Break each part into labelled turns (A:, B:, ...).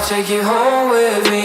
A: take you home with me.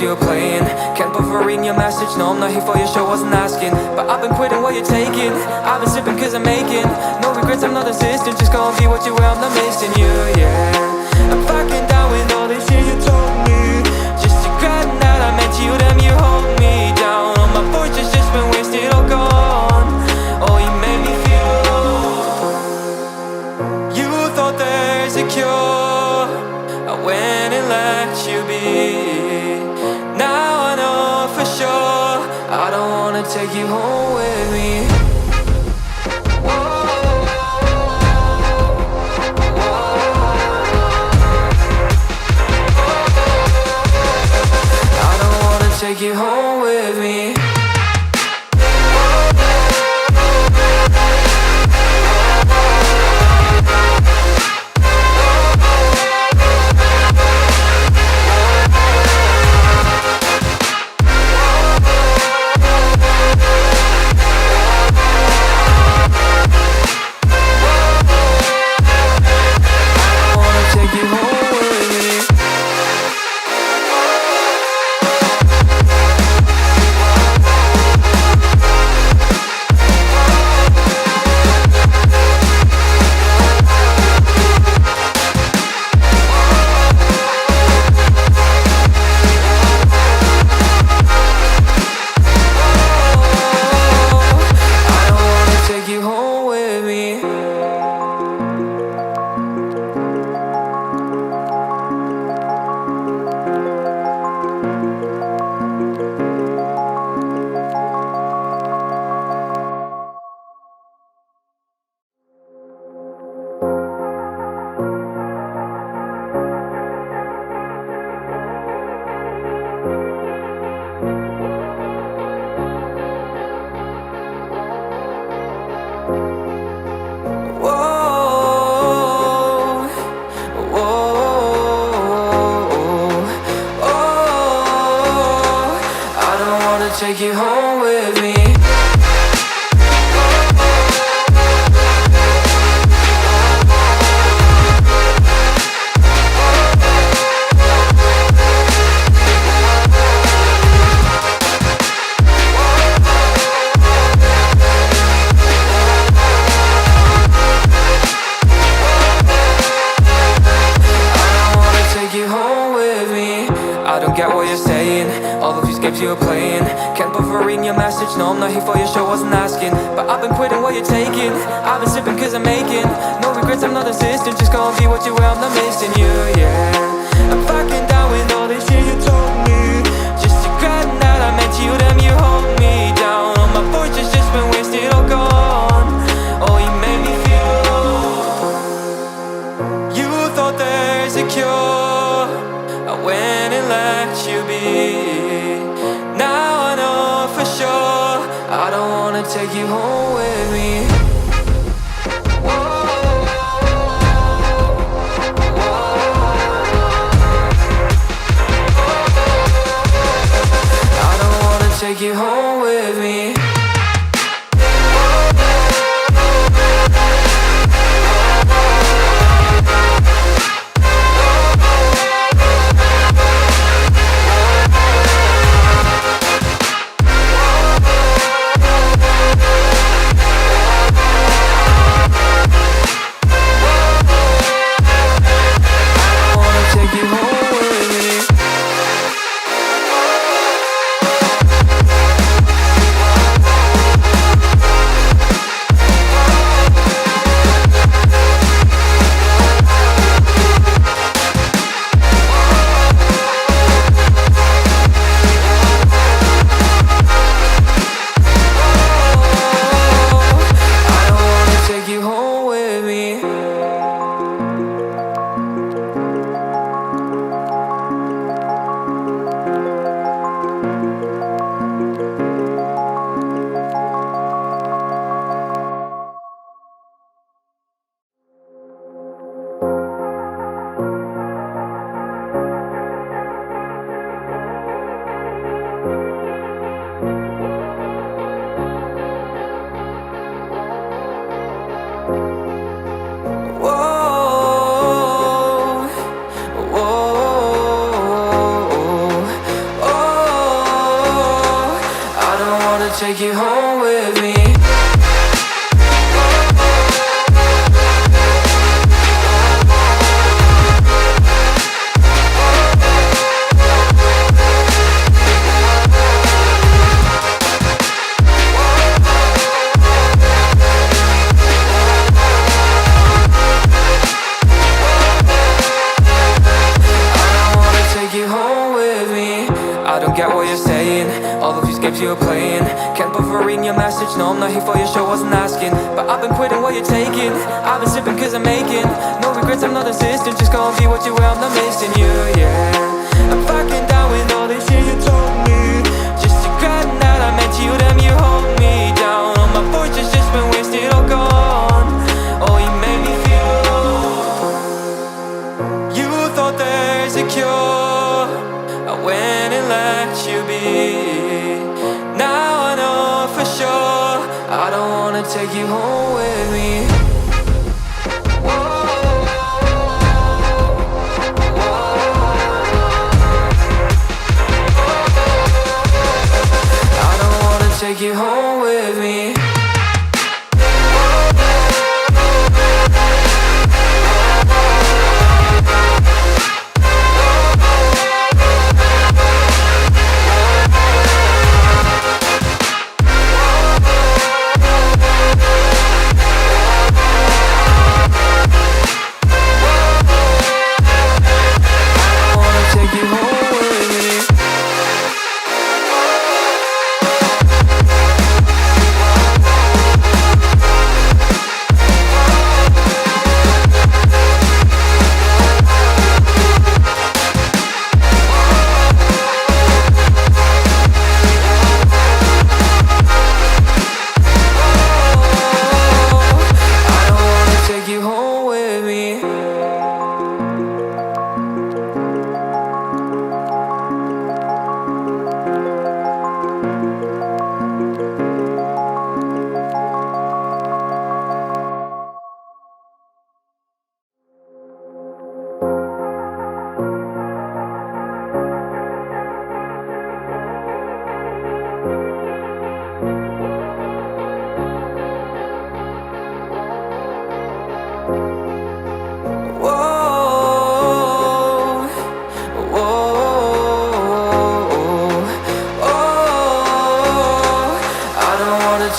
A: You're playing, can't bother reading your message. No, I'm not here for your show, wasn't asking. But I've been quitting what you're taking. I've been sipping cause I'm making no regrets, I'm not assistant. Just gonna be what you were, I'm not missing you, yeah. I'm fucking down with all this shit you told me. Just regretting that I met you, damn you hold me down. All my fortune's just been wasted, all gone. Oh, you made me feel low. You thought there's a cure, I went and let you be. Now I know for sure I don't wanna take you home with me. I don't wanna take you home with me. Take you home with me. You're playing, can't bother reading your message. No, I'm not here for your show, wasn't asking. But I've been quitting what you're taking. I've been sipping cause I'm making no regrets, I'm not assistant. Just gonna be what you were, I'm not missing you, yeah. I'm fucking down with all this shit you told me. Just regretting that I met you, damn you hold me down. All my fortune's just been wasted, all gone. Oh, you made me feel low. You thought there's a cure, I went and let you be. Now I know for sure I don't wanna take you home with me. I don't wanna take you home with me. take you home with me. You're playing, can't bother reading your message. No, I'm not here for your show, wasn't asking. But I've been quitting what you're taking. I've been sipping cause I'm making no regrets, I'm not assistant. Just gonna be what you were, I'm not missing you, yeah. I'm fucking down with all this shit you told me. Just regretting that I met you, damn you hold me down. All my fortune's just been wasted, all gone. Oh, you made me feel alone. You thought there's a cure, I went and let you be. Now I know for sure I don't wanna take you home with me. I don't wanna take you home with me.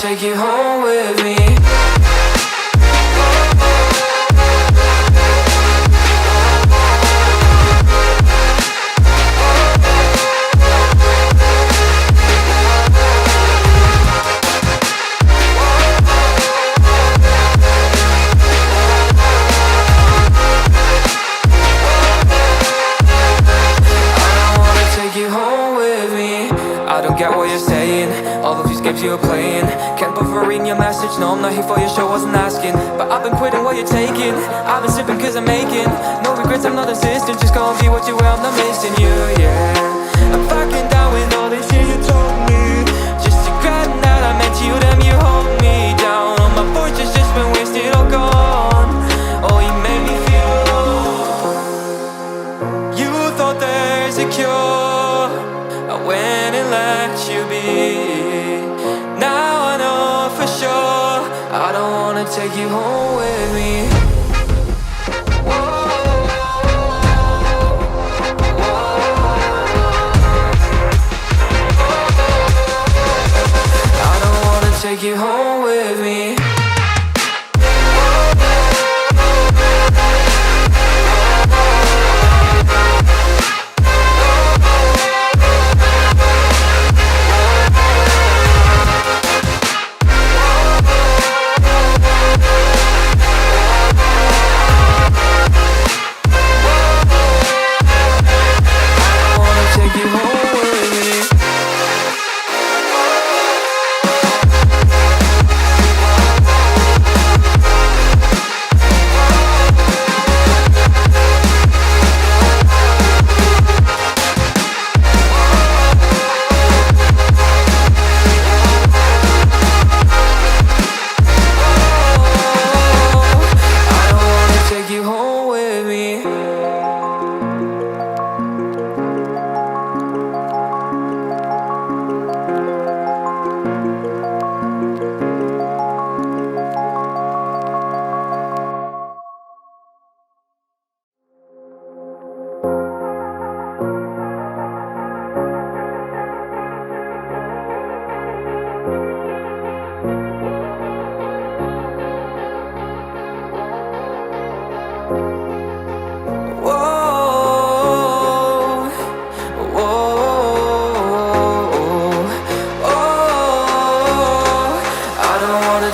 A: Take you home with me. You're playing, can't bother reading your message. No, I'm not here for your show, wasn't asking. But I've been quitting what you're taking. I've been sipping cause I'm making no regrets, I'm not assistant. Just gonna be what you were, I'm not missing you, yeah. I'm fucking down with all this shit you told me. Just regretting that I met you, damn you hold me down. All my fortune's just been wasted, all gone. Oh, you made me feel alone. You thought there's a cure, I went and let you be. Now I know for sure I don't wanna take you home with me. I don't wanna take you home with me.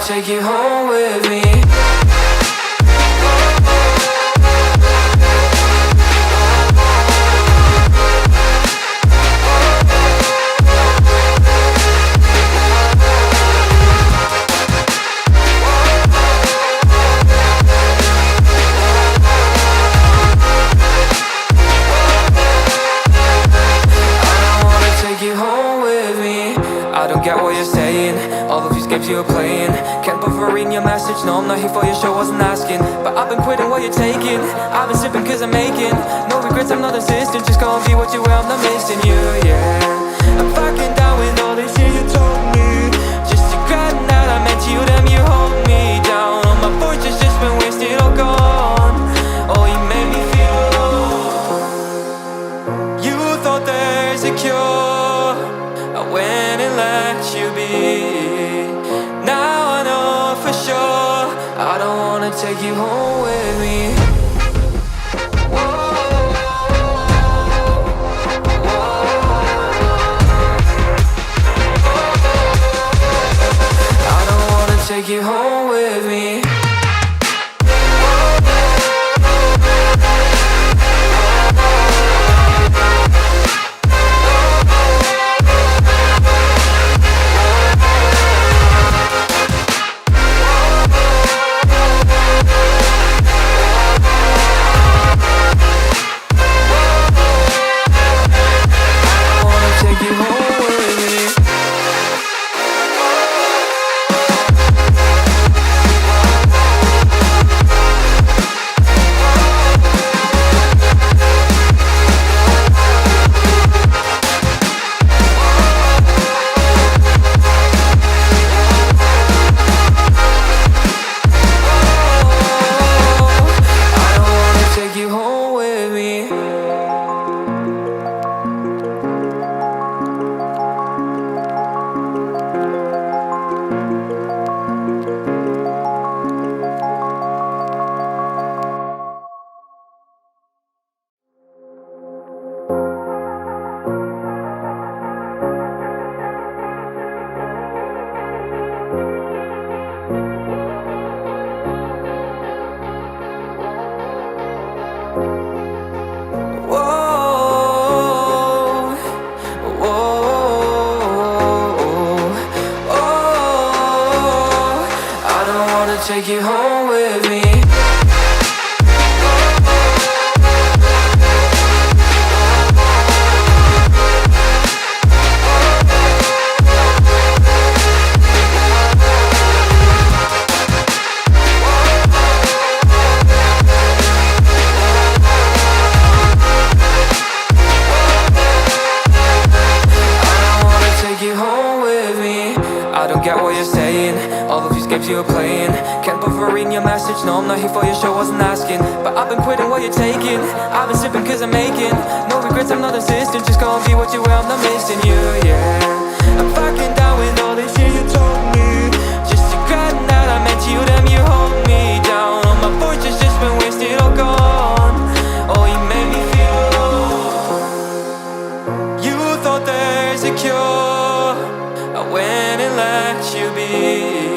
A: take you home with me. You're playing, can't bother reading your message. No, I'm not here for your show, wasn't asking. But I've been quitting what you're taking. I've been sipping cause I'm making no regrets, I'm not insistent. Just go and be what you were, I'm not missing you, yeah. I'm fucking down with all this shit you told me. Just regretting that I met you, damn you hold me down. All my fortune's just been wasted, all gone. Oh, you made me feel low. You thought there's a cure, I went and let you be. Now I know for sure I don't wanna take you home with me. I don't wanna take you home with me. Take you home with me. You're playing, can't bother reading your message. No, I'm not here for your show, wasn't asking. But I've been quitting what you're taking. I've been sipping cause I'm making no regrets, I'm not insistent. Just go and be what you were, I'm not missing you, yeah. I'm fucking down with all this shit you told me. Just regretting that I met you, damn you hold me down. All my fortune's just been wasted, all gone. Oh, you made me feel low. You thought there's a cure, I went and let you be.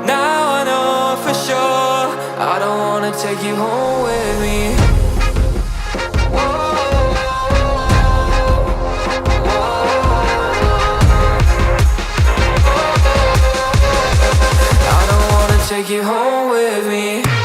A: Now I know for sure I don't wanna take you home with me. I don't wanna take you home with me.